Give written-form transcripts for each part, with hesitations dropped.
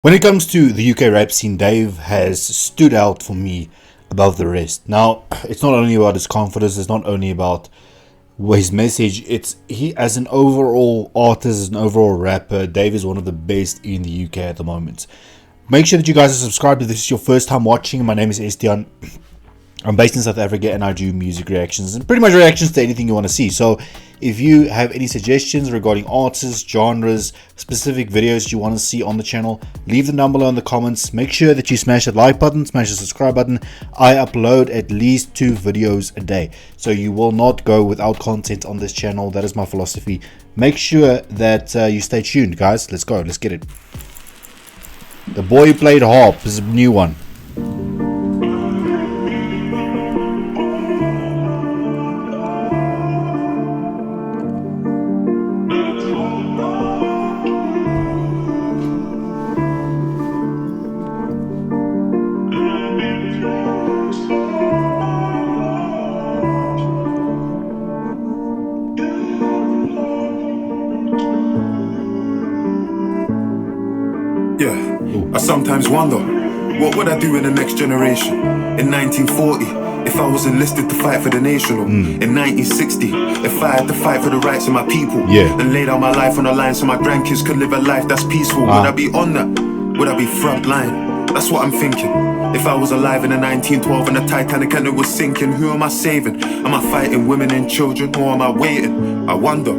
When it comes to the UK rap scene, Dave has stood out for me above the rest. Now, it's not only about his confidence, it's not only about his message, it's he as an overall artist, as an overall rapper, Dave is one of the best in the UK at the moment. Make sure that you guys are subscribed if this is your first time watching. My name is Estian. I'm based in South Africa and I do music reactions and pretty much reactions to anything you want to see. So if you have any suggestions regarding artists, genres, specific videos you want to see on the channel, leave them down below in the comments. Make sure that you smash that like button, smash the subscribe button. I upload at least 2 videos a day, so you will not go without content on this channel. That is my philosophy. Make sure that you stay tuned, guys. Let's go, let's get it. The boy who played Harp is a new one. Yeah, I sometimes wonder, what would I do in the next generation? In 1940, if I was enlisted to fight for the nation, or in 1960, if I had to fight for the rights of my people, and lay down my life on the line so my grandkids could live a life that's peaceful, would I be on that? Would I be front line? That's what I'm thinking. If I was alive in the 1912 and the Titanic and it was sinking, who am I saving? Am I fighting women and children, or am I waiting? I wonder,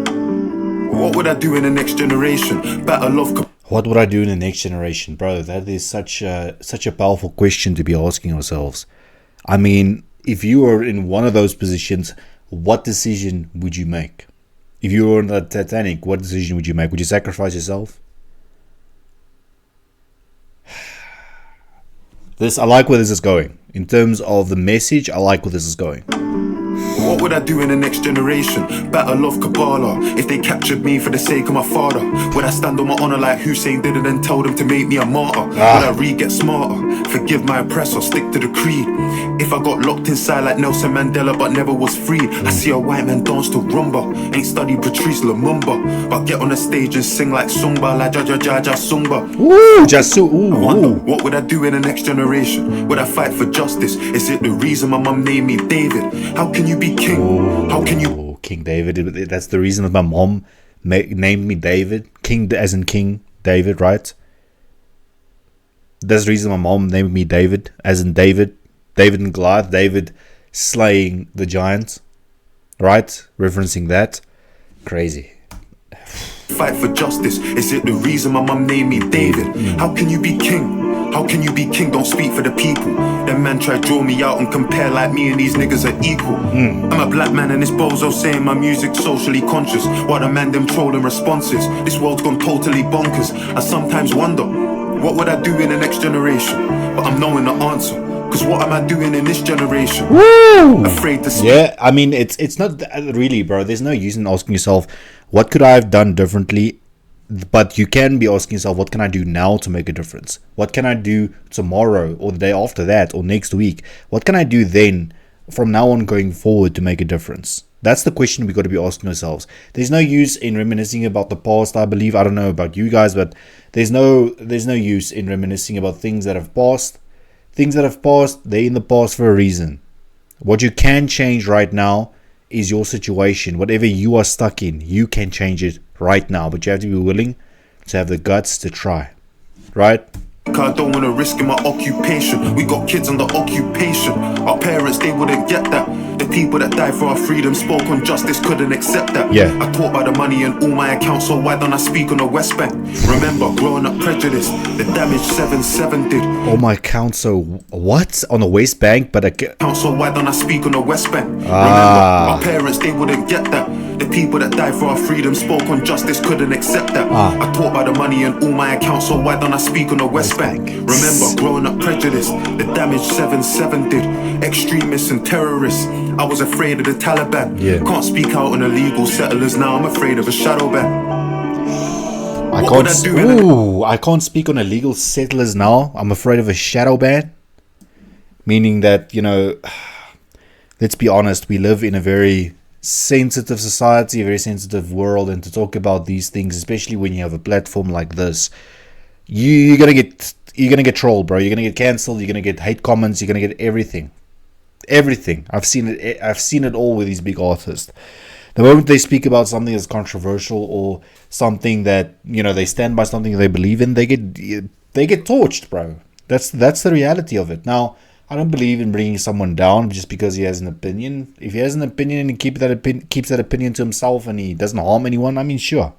what would I do in the next generation? Better love. What would I do in the next generation? Bro, that is such a powerful question to be asking ourselves. I mean, if you were in one of those positions, what decision would you make? If you were on the Titanic, what decision would you make? Would you sacrifice yourself? I like where this is going. In terms of the message, I like where this is going. What would I do in the next generation? Battle of Kabbalah. If they captured me for the sake of my father, would I stand on my honor like Hussein did and tell them to make me a martyr? Would I get smarter? Forgive my oppressor, stick to the creed. If I got locked inside like Nelson Mandela but never was free, I see a white man dance to rumba. Ain't studied Patrice Lumumba, but get on the stage and sing like Sumba, like Jaja Sumba. Ooh, Jasu, ooh, I wonder, what would I do in the next generation? Would I fight for justice? Is it the reason my mum named me David? How can you be king? How can you... King David, that's the reason that my mom named me David. King as in King David, right? That's the reason my mom named me David, as in David. David and Goliath, David slaying the giants, right? Referencing that. Crazy. Fight for justice. Is it the reason my mum named me David? How can you be king? How can you be king? Don't speak for the people. Them man try draw me out and compare like me and these niggas are equal. I'm a black man and this bozo saying my music's socially conscious, while the man them trolling responses. This world's gone totally bonkers. I sometimes wonder, what would I do in the next generation? But I'm knowing the answer, cause what am I doing in this generation? Woo! Afraid to speak. Yeah, I mean, it's not really, bro. There's no use in asking yourself, what could I have done differently? But you can be asking yourself, what can I do now to make a difference? What can I do tomorrow or the day after that or next week? What can I do then from now on going forward to make a difference? That's the question we got to be asking ourselves. There's no use in reminiscing about the past, I believe. I don't know about you guys, but there's no use in reminiscing about things that have passed. Things that have passed, they're in the past for a reason. What you can change right now is your situation. Whatever you are stuck in, you can change it right now, but you have to be willing to have the guts to try, right? I don't want to risk in my occupation. We got kids under occupation. Our parents, they wouldn't get that. The people that died for our freedom spoke on justice, couldn't accept that. Yeah. I talk about the money in all my accounts, so why don't I speak on the West Bank? Remember, growing up prejudiced, the damage 7-7 did. Oh my account, so what? On the West Bank, but so why don't I speak on the West Bank? Remember, our parents, they wouldn't get that. The people that died for our freedom spoke on justice, couldn't accept that. I talk about the money in all my accounts, so why don't I speak on the West Bank? Remember, growing up prejudiced, the damage 7-7 did. Extremists and terrorists, I was afraid of the Taliban. Can't speak out on illegal settlers now, I'm afraid of a shadow ban. I can't speak on illegal settlers now, I'm afraid of a shadow ban. Meaning that, you know, let's be honest, we live in a very sensitive society, a very sensitive world, and to talk about these things, especially when you have a platform like this, you're gonna get trolled, bro. You're gonna get cancelled. You're gonna get hate comments. You're gonna get everything. I've seen it all with these big artists. The moment they speak about something that's controversial or something that, you know, they stand by something they believe in, they get torched, bro. That's the reality of it. Now, I don't believe in bringing someone down just because he has an opinion. If he has an opinion and he keeps that opinion to himself and he doesn't harm anyone, I mean, sure.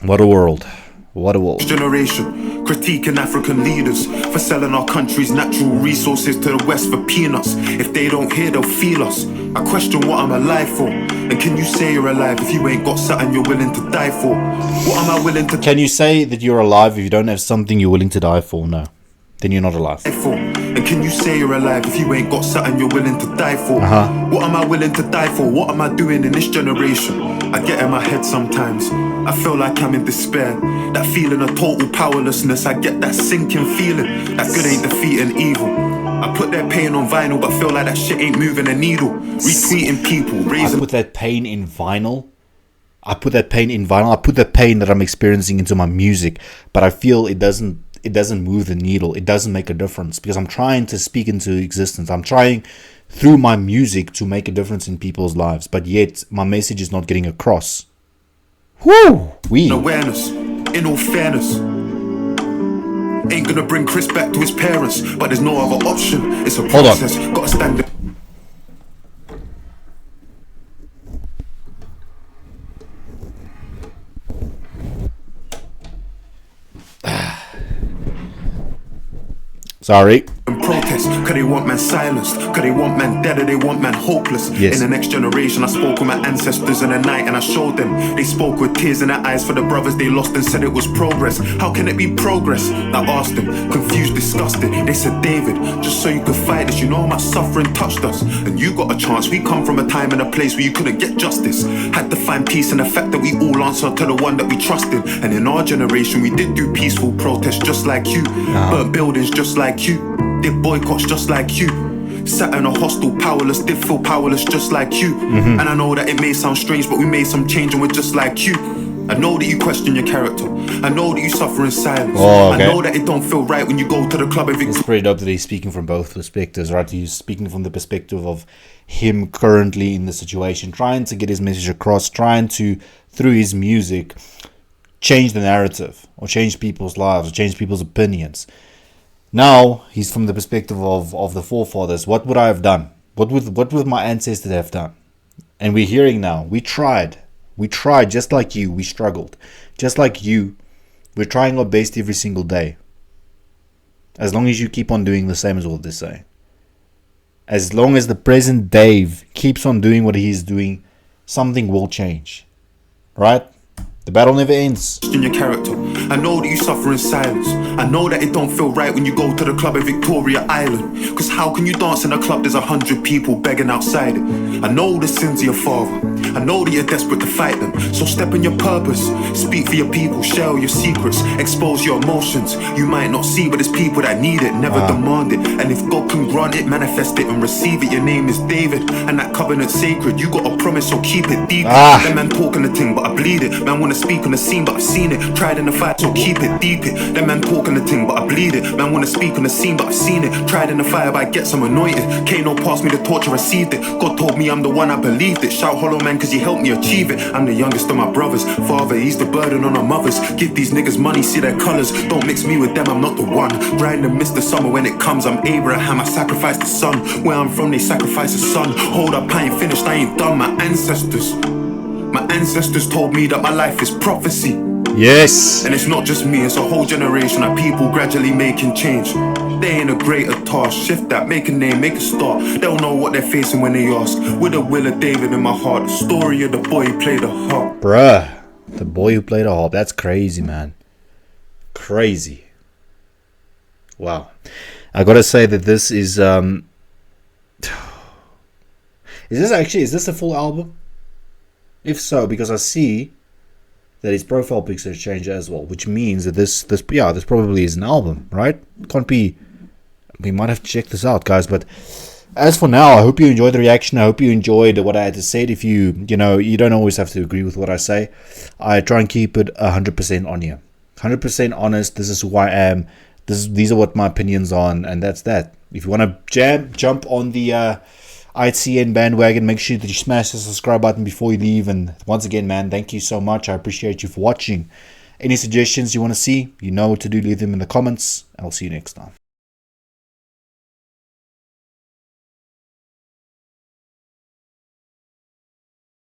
What a world. What a world. Generation critiquing African leaders for selling our country's natural resources to the West for peanuts. If they don't hear, they'll feel us. I question what I'm alive for. And can you say you're alive if you ain't got something you're willing to die for? What am I willing to... Can you say that you're alive if you don't have something you're willing to die for? No. Then you're not alive. And can you say you're alive if you ain't got something you're willing to die for? What am I willing to die for? What am I doing in this generation? I get in my head sometimes. I feel like I'm in despair. That feeling of total powerlessness. I get that sinking feeling that good ain't defeating evil. I put that pain on vinyl, but feel like that shit ain't moving a needle. Retweeting people, raising... I put that pain in vinyl. I put that pain that I'm experiencing into my music, but I feel it doesn't move the needle. It doesn't make a difference because I'm trying to speak into existence. I'm trying through my music to make a difference in people's lives, but yet my message is not getting across. Whoo! Awareness, in all fairness. Ain't gonna bring Chris back to his parents, but there's no other option. It's a process. Gotta stand up. Sorry. And protest, cause they want man silenced, cause they want man dead or they want man hopeless. Yes. In the next generation, I spoke with my ancestors in the night and I showed them. They spoke with tears in their eyes for the brothers they lost and said it was progress. How can it be progress? I asked them, confused, disgusted. They said, David, just so you could fight this, you know how much suffering touched us. And you got a chance. We come from a time and a place where you couldn't get justice. Had to find peace in the fact that we all answer to the one that we trusted. And in our generation, we did do peaceful protests just like you. Burnt buildings just like you. Did boycotts just like you. Sat in a hostel, powerless, did feel powerless just like you. And I know that it may sound strange, but we made some change and we're just like you. I know that you question your character. I know that you suffer in silence. I know that it don't feel right when you go to the club and It's pretty dope that he's speaking from both perspectives, right? He's speaking from the perspective of him currently in the situation, trying to get his message across, trying to, through his music, change the narrative or change people's lives or change people's opinions. Now he's from the perspective of the forefathers. What would I have done? What would my ancestors have done? And we're hearing now. We tried just like you. We struggled just like you. We're trying our best every single day. As long as you keep on doing the same as what they say. As long as the present Dave keeps on doing what he's doing, something will change. Right? The battle never ends. In your character, I know that you suffer in silence. I know that it don't feel right when you go to the club in Victoria Island. Cause how can you dance in a club there's 100 people begging outside it? I know the sins of your father. I know that you're desperate to fight them. So step in your purpose. Speak for your people. Share your secrets. Expose your emotions. You might not see, but there's people that need it. Never demand it. And if God can grant it, manifest it and receive it. Your name is David. And that covenant's sacred. You got a promise, so keep it deep. That man talking the thing, but I bleed it. Man wanna speak on the scene, but I've seen it. Tried in the fight, so keep it deep it. That man talking the thing, but I bleed it. Man wanna speak on the scene, but I've seen it. Tried in the fire, but I get some anointed. Kano passed me the torch, I received it. God told me I'm the one, I believed it. Shout hollow man, cause he helped me achieve it. I'm the youngest of my brothers. Father, he's the burden on our mothers. Give these niggas money, see their colors. Don't mix me with them, I'm not the one. Grind and miss the summer when it comes. I'm Abraham, I sacrifice the son. Where I'm from, they sacrifice a son. Hold up, I ain't finished, I ain't done. My ancestors told me that my life is prophecy. Yes. And it's not just me, it's a whole generation of people gradually making change. They ain't a greater task. Shift that, make a name, make a start. They'll know what they're facing when they ask. With the will of David in my heart. The story of the boy who played the harp. Bruh, the boy who played the harp. That's crazy, man. Crazy. Wow. I gotta say that this is is this a full album? If so, because I see that his profile picture has changed as well, which means that this probably is an album, right? Can't be. We might have to check this out, guys. But as for now, I hope you enjoyed the reaction. I hope you enjoyed what I had to say. If you don't always have to agree with what I say. I try and keep it 100% on you. 100% honest. This is who I am. These are what my opinions on, and that's that. If you want to jump on the ITN bandwagon, make sure that you smash the subscribe button before you leave. And once again, man, thank you so much. I appreciate you for watching. Any suggestions you want to see, you know what to do. Leave them in the comments. I'll see you next time.